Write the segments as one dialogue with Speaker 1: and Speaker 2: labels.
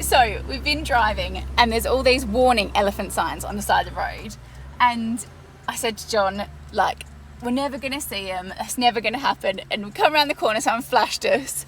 Speaker 1: So we've been driving and there's all these warning elephant signs on the side of the road, and I said to John, like, we're never gonna see them, it's never gonna happen. And we come around the corner, someone flashed us.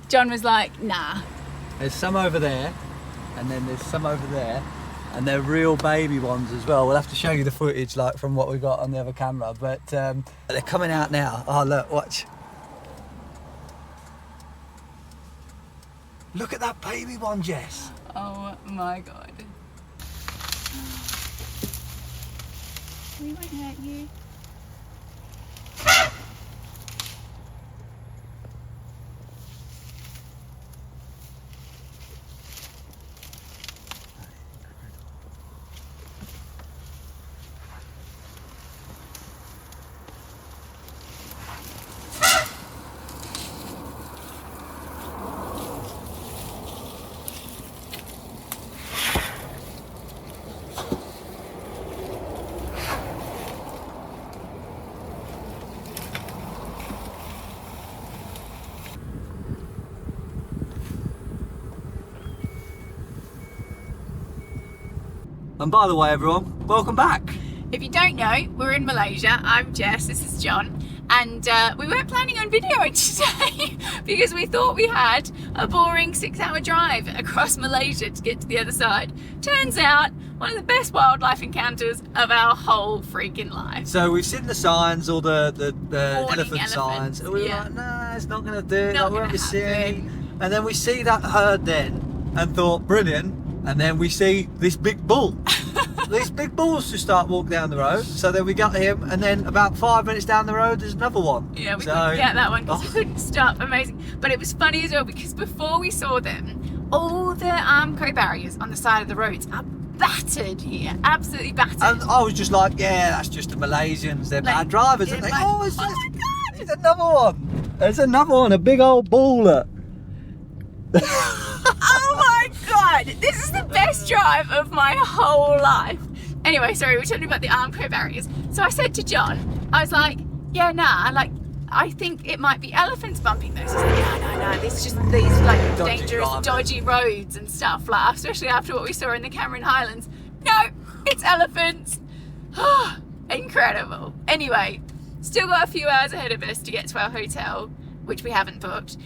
Speaker 1: John was like, nah.
Speaker 2: There's some over there, and then there's some over there, and they're real baby ones as well. We'll have to show you the footage like from what we got on the other camera, but they're coming out now. Oh look, watch. Look at that baby one, Jess.
Speaker 1: Oh my God. We won't hurt you.
Speaker 2: And by the way, everyone, welcome back.
Speaker 1: If you don't know, we're in Malaysia. I'm Jess, this is John. And we weren't planning on videoing today because we thought we had a boring 6-hour drive across Malaysia to get to the other side. Turns out, one of the best wildlife encounters of our whole freaking life.
Speaker 2: So we've seen the signs, all the elephant signs, and we were
Speaker 1: yeah.
Speaker 2: like, nah, it's not going to do it,
Speaker 1: Not
Speaker 2: like, we won't be
Speaker 1: gonna
Speaker 2: seeing any.
Speaker 1: happen.
Speaker 2: And then we see that herd then, and thought, brilliant, and then we see this big bull. These big bulls just start walking down the road, so then we got him, and then about 5 minutes down the road there's another one.
Speaker 1: Yeah, we couldn't get that one because we couldn't stop. Amazing. But it was funny as well because before we saw them, all the Armco barriers on the side of the roads are battered here, absolutely battered.
Speaker 2: And I was just like, yeah, that's just the Malaysians, they're bad drivers, aren't they? Oh, it's
Speaker 1: my God!
Speaker 2: There's another one. There's another one, a big old baller.
Speaker 1: Oh my God, this is the best drive of my whole life. Anyway, sorry, we're talking about the Armco barriers. So I said to John, I was like, yeah, nah, like, I think it might be elephants bumping those. He's like, no, it's just these like dangerous, dodgy roads and stuff, like, especially after what we saw in the Cameron Highlands. No, it's elephants. Incredible. Anyway, still got a few hours ahead of us to get to our hotel, which we haven't booked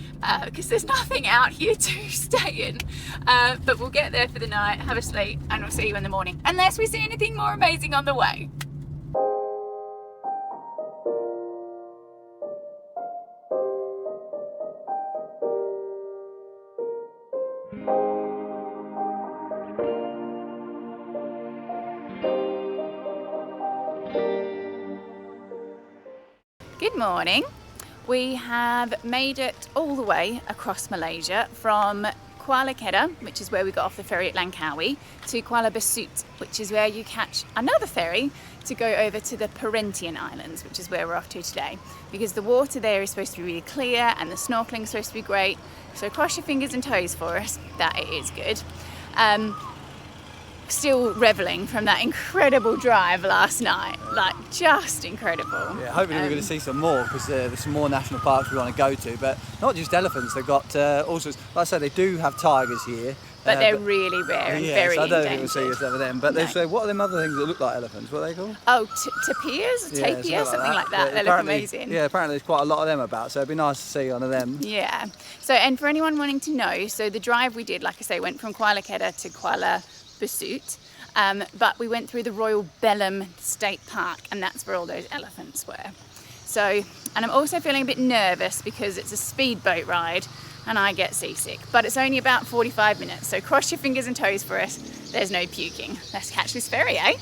Speaker 1: because there's nothing out here to stay in. But we'll get there for the night, have a sleep, and we'll see you in the morning. Unless we see anything more amazing on the way. Good morning. We have made it all the way across Malaysia from Kuala Kedah, which is where we got off the ferry at Langkawi, to Kuala Besut, which is where you catch another ferry to go over to the Perhentian Islands, which is where we're off to today. Because the water there is supposed to be really clear and the snorkeling is supposed to be great. So cross your fingers and toes for us that it is good. Still reveling from that incredible drive last night, like just incredible.
Speaker 2: Yeah, hopefully we're going to see some more because there's some more national parks we want to go to, but not just elephants, they've got all sorts, like I said, they do have tigers here.
Speaker 1: But they're really rare and very
Speaker 2: so I don't
Speaker 1: endangered.
Speaker 2: think we'll see some of them, but there's, what are them other things that look like elephants, what are they called?
Speaker 1: Oh, tapirs, something like that. They look amazing.
Speaker 2: Yeah, apparently there's quite a lot of them about, so it'd be nice to see one of them.
Speaker 1: Yeah, so and for anyone wanting to know, so the drive we did, like I say, went from Kuala Kedah to Kuala Besut. But we went through the Royal Belem State Park, and that's where all those elephants were. So, and I'm also feeling a bit nervous because it's a speedboat ride and I get seasick, but it's only about 45 minutes. So cross your fingers and toes for us. There's no puking. Let's catch this ferry, eh?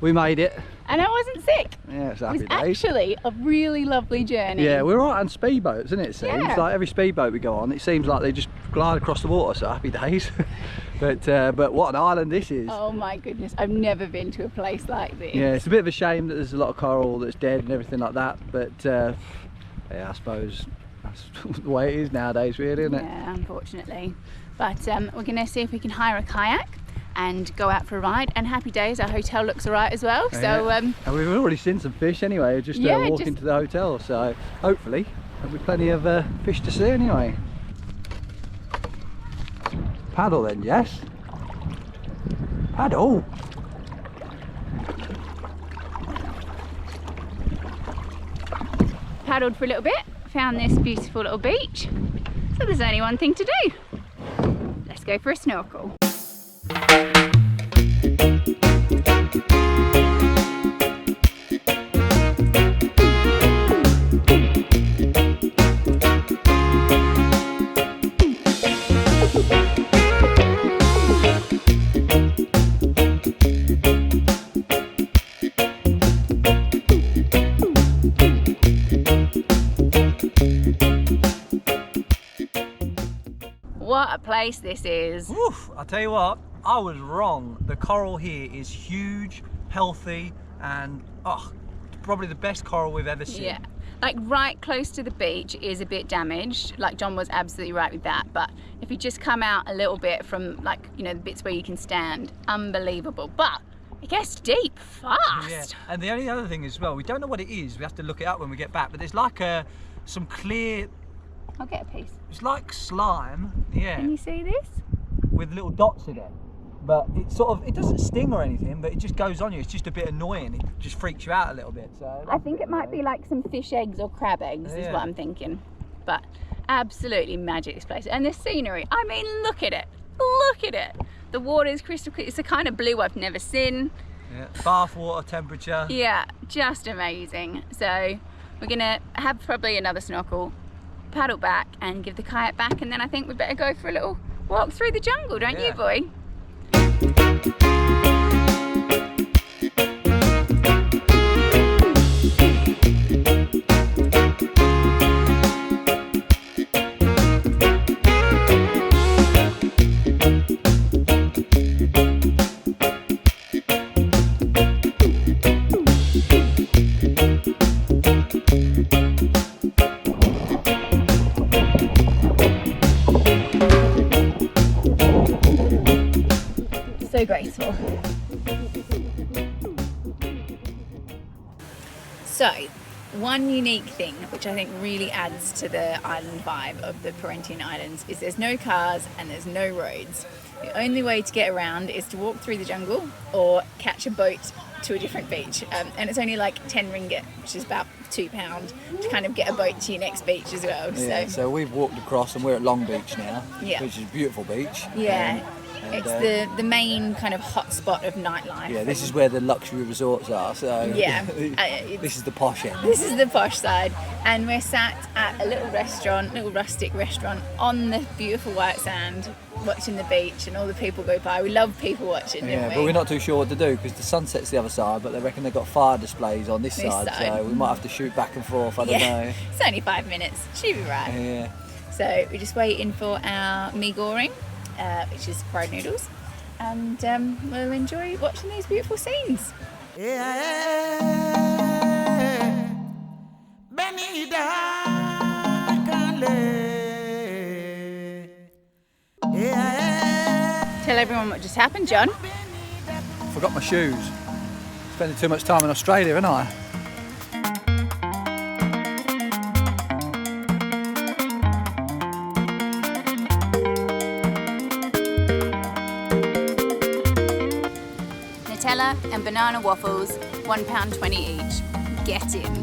Speaker 2: We made it.
Speaker 1: And I wasn't sick.
Speaker 2: Yeah, it's
Speaker 1: It
Speaker 2: happy
Speaker 1: was
Speaker 2: days.
Speaker 1: actually a really lovely journey.
Speaker 2: Yeah, we're right on speedboats, isn't it? It seems like every speedboat we go on, it seems like they just glide across the water. So happy days. But what an island this is.
Speaker 1: Oh my goodness, I've never been to a place like this.
Speaker 2: Yeah, it's a bit of a shame that there's a lot of coral that's dead and everything like that. But yeah, I suppose that's the way it is nowadays, really, isn't it?
Speaker 1: Yeah, unfortunately. But we're going to see if we can hire a kayak and go out for a ride. And happy days, our hotel looks alright as well. So
Speaker 2: and we've already seen some fish anyway, just walking to the hotel. So hopefully there'll be plenty of fish to see anyway. Paddle then, Jess. Paddle.
Speaker 1: paddled for a little bit, found this beautiful little beach. So there's only one thing to do. Let's go for a snorkel. What a place this is.
Speaker 2: Oof, I'll tell you what, I was wrong. The coral here is huge, healthy, and probably the best coral we've ever seen.
Speaker 1: Yeah, like right close to the beach is a bit damaged. Like John was absolutely right with that. But if you just come out a little bit from, like, you know, the bits where you can stand, unbelievable. But it gets deep fast.
Speaker 2: Yeah, and the only other thing as well, we don't know what it is. We have to look it up when we get back. But there's like some clear.
Speaker 1: I'll get a piece.
Speaker 2: It's like slime, yeah.
Speaker 1: Can you see this?
Speaker 2: With little dots in it. But it it doesn't sting or anything, but it just goes on you. It's just a bit annoying. It just freaks you out a little bit. So
Speaker 1: I think it might be like some fish eggs or crab eggs is what I'm thinking. But absolutely magic, this place. And the scenery, I mean, look at it. Look at it. The water is crystal clear. It's the kind of blue I've never seen.
Speaker 2: Yeah, bath water temperature.
Speaker 1: Yeah, just amazing. So we're gonna have probably another snorkel, paddle back and give the kayak back, and then I think we better go for a little walk through the jungle, don't you, boy? So graceful. So, one unique thing which I think really adds to the island vibe of the Perhentian Islands is there's no cars and there's no roads. The only way to get around is to walk through the jungle or catch a boat to a different beach, and it's only like 10 ringgit, which is about £2, to kind of get a boat to your next beach as well.
Speaker 2: Yeah, so we've walked across and we're at Long Beach now, which is a beautiful beach.
Speaker 1: Yeah. It's the main kind of hot spot of nightlife.
Speaker 2: Yeah, this is where the luxury resorts are, so
Speaker 1: yeah,
Speaker 2: this is the posh end.
Speaker 1: This is the posh side, and we're sat at a little restaurant, little rustic restaurant on the beautiful white sand, watching the beach and all the people go by. We love people watching, don't we?
Speaker 2: But we're not too sure what to do because the sunset's the other side, but they reckon they've got fire displays on this side, so we might have to shoot back and forth, I don't know.
Speaker 1: It's only 5 minutes, should be right.
Speaker 2: Yeah.
Speaker 1: So we're just waiting for our mee goreng, which is fried noodles, and we'll enjoy watching these beautiful scenes. Tell everyone what just happened, John.
Speaker 2: Forgot my shoes. Spending too much time in Australia, haven't I?
Speaker 1: Nutella and banana waffles, £1.20 each. Get in.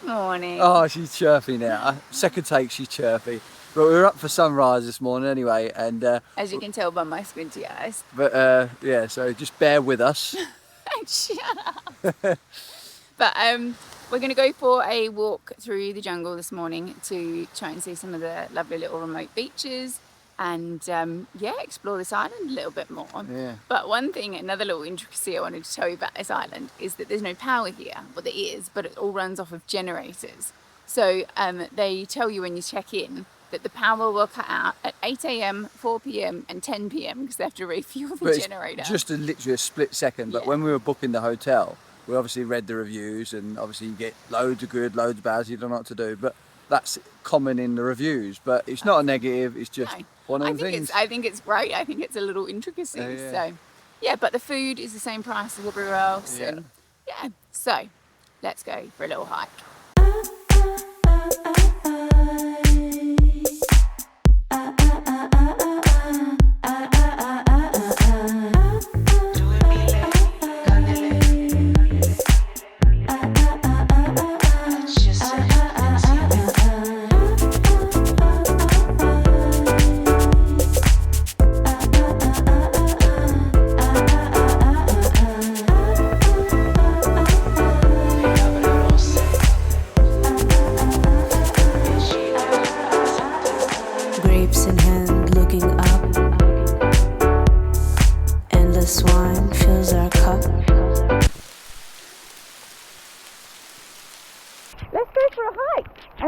Speaker 1: morning.
Speaker 2: Oh, she's chirpy now. Second take, she's chirpy. But we were up for sunrise this morning anyway, and
Speaker 1: As you can tell by my squinty eyes.
Speaker 2: but yeah, so just bear with us.
Speaker 1: Shut up. But we're going to go for a walk through the jungle this morning to try and see some of the lovely little remote beaches and yeah, explore this island a little bit more.
Speaker 2: Yeah.
Speaker 1: But one thing, another little intricacy I wanted to tell you about this island is that there's no power here. Well, there is, but it all runs off of generators. So they tell you when you check in that the power will cut out at 8 a.m, 4 p.m, and 10 p.m because they have to refuel the generator.
Speaker 2: Just literally a split second. But when we were booking the hotel, we obviously read the reviews, and obviously you get loads of good, loads of bad. You don't know what to do, but that's common in the reviews. But it's not a negative. It's just one of the things.
Speaker 1: I think it's great. I think it's a little intricacy. So yeah, but the food is the same price as everywhere else. And yeah, so let's go for a little hike.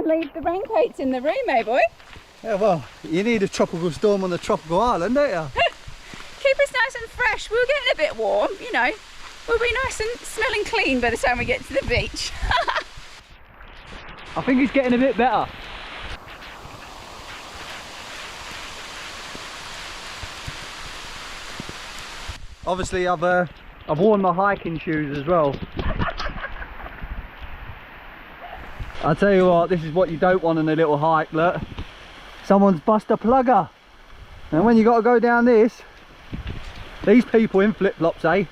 Speaker 1: Leave the raincoats in the room, eh boy?
Speaker 2: Yeah, well, you need a tropical storm on the tropical island, don't you?
Speaker 1: Keep us nice and fresh. We're getting a bit warm, you know. We'll be nice and smelling clean by the time we get to the beach.
Speaker 2: I think it's getting a bit better. Obviously, I've worn my hiking shoes as well. I'll tell you what, this is what you don't want on a little hike, look. Someone's bust a plugger. And when you got to go down this, these people in flip-flops, eh?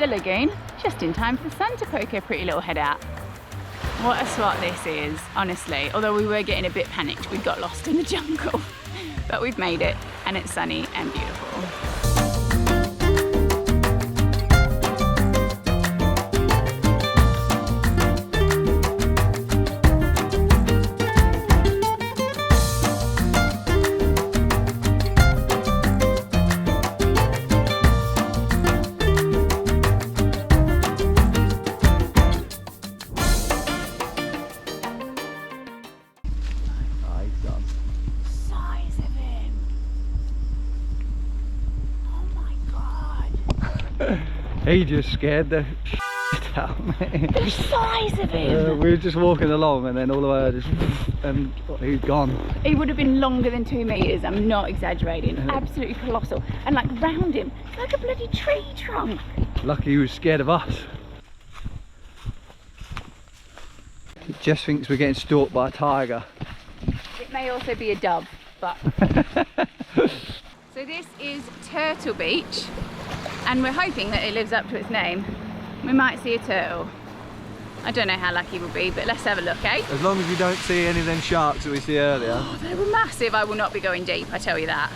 Speaker 1: Lagoon just in time for the sun to poke her pretty little head out. What a spot this is, honestly. Although we were getting a bit panicked, we got lost in the jungle, but we've made it and it's sunny and beautiful.
Speaker 2: He just scared the shit out of me.
Speaker 1: The size of him!
Speaker 2: We were just walking along and then all of a just and he's gone.
Speaker 1: He would have been longer than 2 meters, I'm not exaggerating. Absolutely colossal. And like round him, it's like a bloody tree trunk.
Speaker 2: Lucky he was scared of us. He just thinks we're getting stalked by a tiger.
Speaker 1: It may also be a dove, but... So this is Turtle Beach. And we're hoping that it lives up to its name. We might see a turtle. I don't know how lucky we'll be, but let's have a look, eh?
Speaker 2: As long as we don't see any of them sharks that we see earlier.
Speaker 1: Oh, they were massive. I will not be going deep, I tell you that.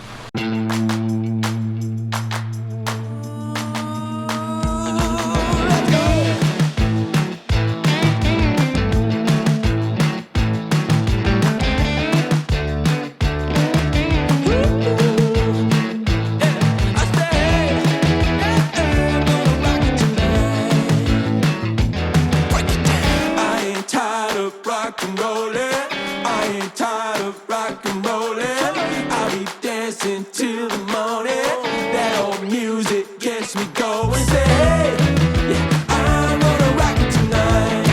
Speaker 3: gets me going. Say, yeah, I'm gonna rock it tonight.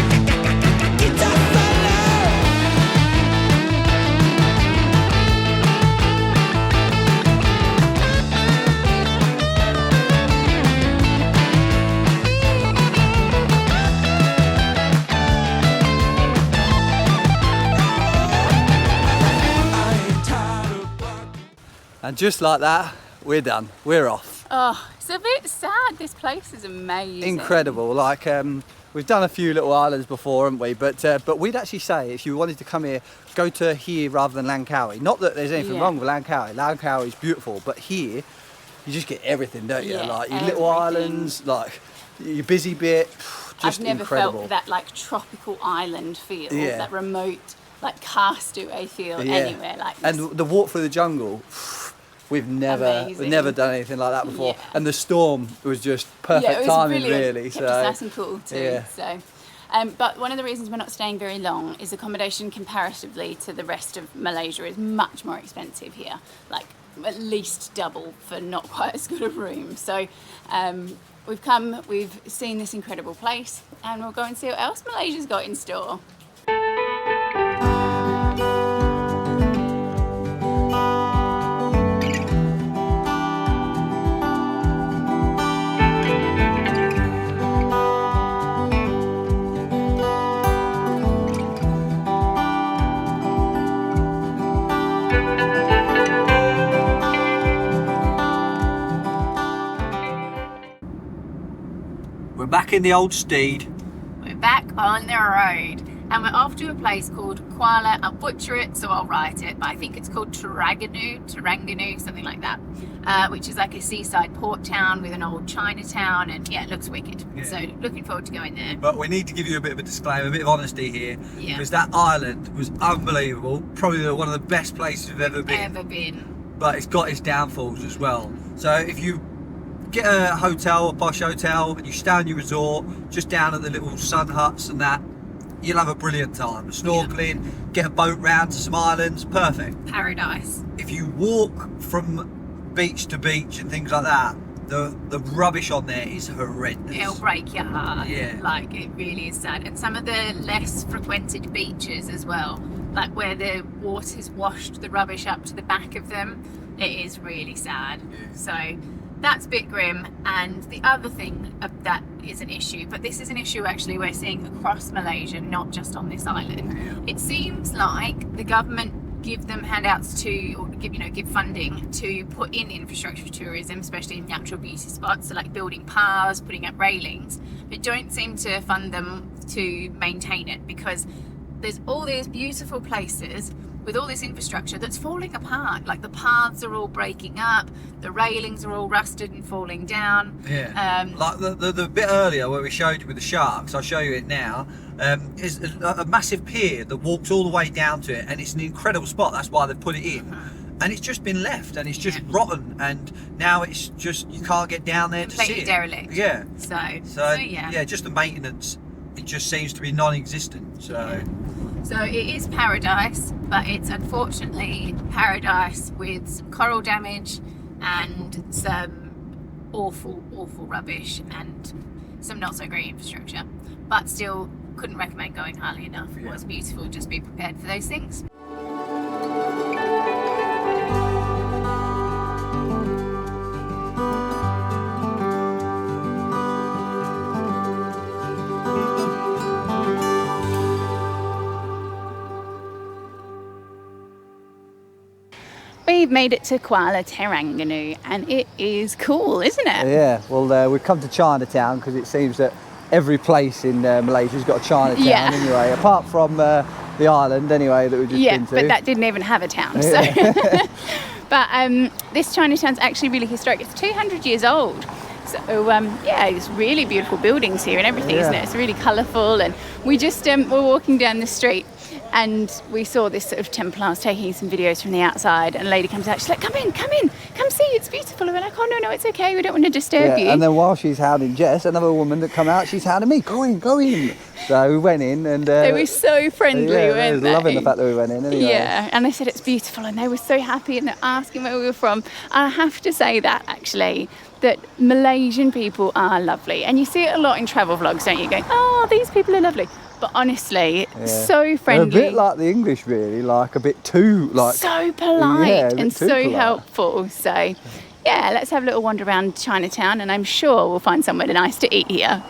Speaker 2: And just like that, we're done. We're off.
Speaker 1: Oh, it's a bit sad. This place is amazing.
Speaker 2: Incredible. Like we've done a few little islands before, haven't we? But we'd actually say if you wanted to come here, go to here rather than Langkawi. Not that there's anything wrong with Langkawi. Langkawi is beautiful, but here you just get everything, don't you?
Speaker 1: Yeah,
Speaker 2: like your little islands, like your busy bit. Just
Speaker 1: I've never
Speaker 2: incredible.
Speaker 1: felt that like tropical island feel,
Speaker 2: Yeah.
Speaker 1: that remote like castaway feel anywhere like this.
Speaker 2: And the walk through the jungle. We've never done anything like that before, and the storm was just perfect timing, really.
Speaker 1: Kept us nice and cool too. So, but one of the reasons we're not staying very long is accommodation comparatively to the rest of Malaysia is much more expensive here, like at least double for not quite as good a room. So, we've seen this incredible place, and we'll go and see what else Malaysia's got in store.
Speaker 2: We're back in the old steed.
Speaker 1: We're back on the road, and we're off to a place called Kuala. I'll butcher it, so I'll write it, but I think it's called Terengganu, something like that, which is like a seaside port town with an old Chinatown, and yeah, it looks wicked.
Speaker 2: Yeah.
Speaker 1: So looking forward to going there.
Speaker 2: But we need to give you a bit of a disclaimer, a bit of honesty here, because that island was unbelievable. Probably one of the best places we've ever been. But it's got its downfalls as well. So if you get a hotel, a posh hotel, and you stay on your resort, just down at the little sun huts and that, you'll have a brilliant time. Snorkeling, get a boat round to some islands, perfect.
Speaker 1: Paradise.
Speaker 2: If you walk from beach to beach and things like that, the rubbish on there is horrendous.
Speaker 1: It'll break your heart.
Speaker 2: Yeah.
Speaker 1: Like, it really is sad. And some of the less frequented beaches as well, like where the water's washed the rubbish up to the back of them, it is really sad.
Speaker 2: Yeah.
Speaker 1: So that's a bit grim. And the other thing that is an issue, but this is an issue actually we're seeing across Malaysia, not just on this island. It seems like the government give them handouts to, or give funding to put in infrastructure for tourism, especially in natural beauty spots, so like building paths, putting up railings, but don't seem to fund them to maintain it, because there's all these beautiful places with all this infrastructure that's falling apart. Like the paths are all breaking up, the railings are all rusted and falling down.
Speaker 2: Yeah. Like the bit earlier where we showed you with the sharks, I'll show you it now, is a massive pier that walks all the way down to it, and it's an incredible spot. That's why they've put it in. And it's just been left, and it's just rotten, and now it's just, you can't get down there to see it.
Speaker 1: Derelict.
Speaker 2: Yeah.
Speaker 1: So yeah.
Speaker 2: Just the maintenance, it just seems to be non-existent.
Speaker 1: So it is paradise, but it's unfortunately paradise with some coral damage and some awful rubbish and some not so great infrastructure. But still, couldn't recommend going highly enough. It was beautiful, just be prepared for those things. We've made it to Kuala Terengganu, and it is cool, isn't it?
Speaker 2: Yeah, well, we've come to Chinatown because it seems that every place in Malaysia's got a Chinatown anyway, apart from the island anyway that we've just been to.
Speaker 1: But that didn't even have a town. So. But this Chinatown's actually really historic. It's 200 years old. So it's really beautiful buildings here and everything, isn't it? It's really colourful, and we just were walking down the street, and we saw this sort of temple. I was taking some videos from the outside, and a lady comes out. She's like, come in, come see, it's beautiful. And we're like, oh no, it's okay, we don't want to disturb you.
Speaker 2: And then while she's hounding Jess, another woman that come out, she's hounding me, go in. So we went in, and
Speaker 1: they were so friendly, weren't they?
Speaker 2: Loving the fact that we went in anyway.
Speaker 1: Yeah, and they said it's beautiful, and they were so happy, and they're asking where we were from. And I have to say that actually, that Malaysian people are lovely, and you see it a lot in travel vlogs, don't you? Going, oh, these people are lovely. But honestly, so friendly.
Speaker 2: They're a bit like the English, really, like a bit too, like
Speaker 1: so polite and so
Speaker 2: polite.
Speaker 1: helpful. So, yeah, let's have a little wander around Chinatown, and I'm sure we'll find somewhere nice to eat here.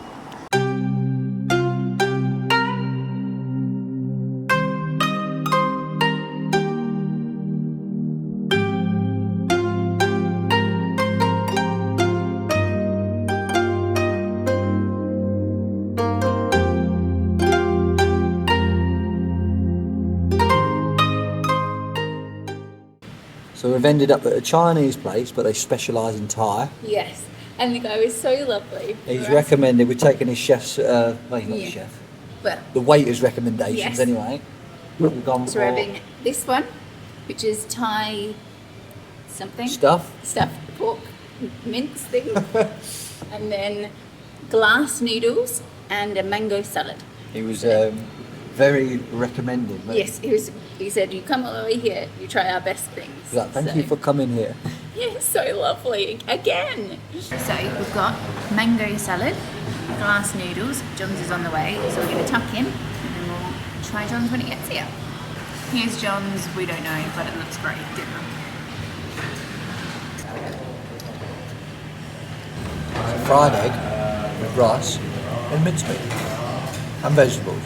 Speaker 2: So we've ended up at a Chinese place, but they specialise in Thai.
Speaker 1: Yes, and the guy was so lovely.
Speaker 2: He's recommended, we've taken his chef's, well, he's not
Speaker 1: Yeah.
Speaker 2: the chef,
Speaker 1: Well,
Speaker 2: the waiter's recommendations
Speaker 1: Yes.
Speaker 2: anyway. We've gone
Speaker 1: so we're
Speaker 2: for
Speaker 1: having this one, which is Thai something.
Speaker 2: stuff.
Speaker 1: Pork mince thing. And then glass noodles and a mango salad.
Speaker 2: He was very recommended. Mate.
Speaker 1: Yes, he said, you come all the way here, you try our best things.
Speaker 2: He's like, thank
Speaker 1: So-
Speaker 2: you for coming here.
Speaker 1: Yeah, so lovely. Again. So we've got mango salad, glass noodles. John's is on the way, so we're going to tuck him and then we'll try John's when it gets here. Here's John's, we don't know, but it looks great. Dinner.
Speaker 2: It's a fried egg with rice and mincemeat and vegetables.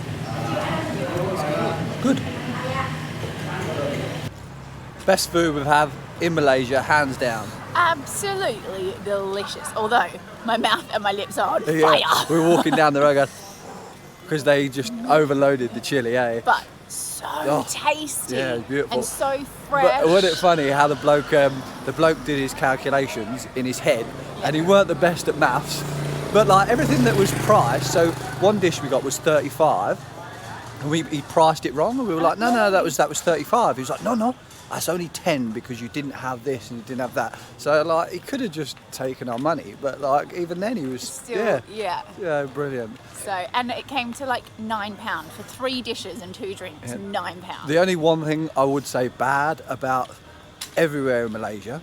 Speaker 2: Good. Best food we've had in Malaysia, hands down.
Speaker 1: Absolutely delicious. Although my mouth and my lips are on fire.
Speaker 2: We were walking down the road because they just overloaded the chili, eh?
Speaker 1: But so tasty.
Speaker 2: yeah, it's beautiful.
Speaker 1: And so fresh.
Speaker 2: But wasn't it funny how the bloke did his calculations in his head, and he weren't the best at maths, but like everything that was priced. So one dish we got was 35, and he priced it wrong, and we were like, no, that was 35. He was like, no, that's only 10 because you didn't have this and you didn't have that. So like he could have just taken our money, but like even then he was
Speaker 1: Still, yeah.
Speaker 2: brilliant.
Speaker 1: So, and it came to like £9 for 3 dishes and 2 drinks. £9.
Speaker 2: The only one thing I would say bad about everywhere in Malaysia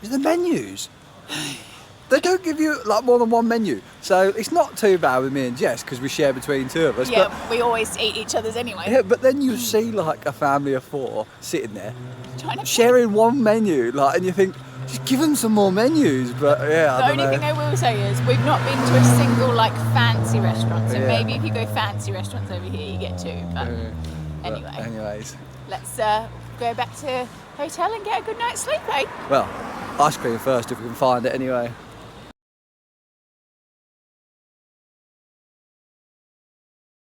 Speaker 2: is the menus. They don't give you like more than one menu, so it's not too bad with me and Jess because we share between 2 of us.
Speaker 1: Yeah, we always eat each other's anyway.
Speaker 2: Yeah, but then you see like a family of 4 sitting there
Speaker 1: Trying to
Speaker 2: sharing one menu, like, and you think, just give them some more menus. But yeah,
Speaker 1: The
Speaker 2: I don't
Speaker 1: only
Speaker 2: know.
Speaker 1: thing I will say is we've not been to a single like fancy restaurant. So
Speaker 2: Yeah.
Speaker 1: maybe if you go fancy restaurants over here, you get 2. But
Speaker 2: But
Speaker 1: anyway,
Speaker 2: anyways,
Speaker 1: let's go back to hotel and get a good night's sleep, eh?
Speaker 2: well, ice cream first if we can find it anyway.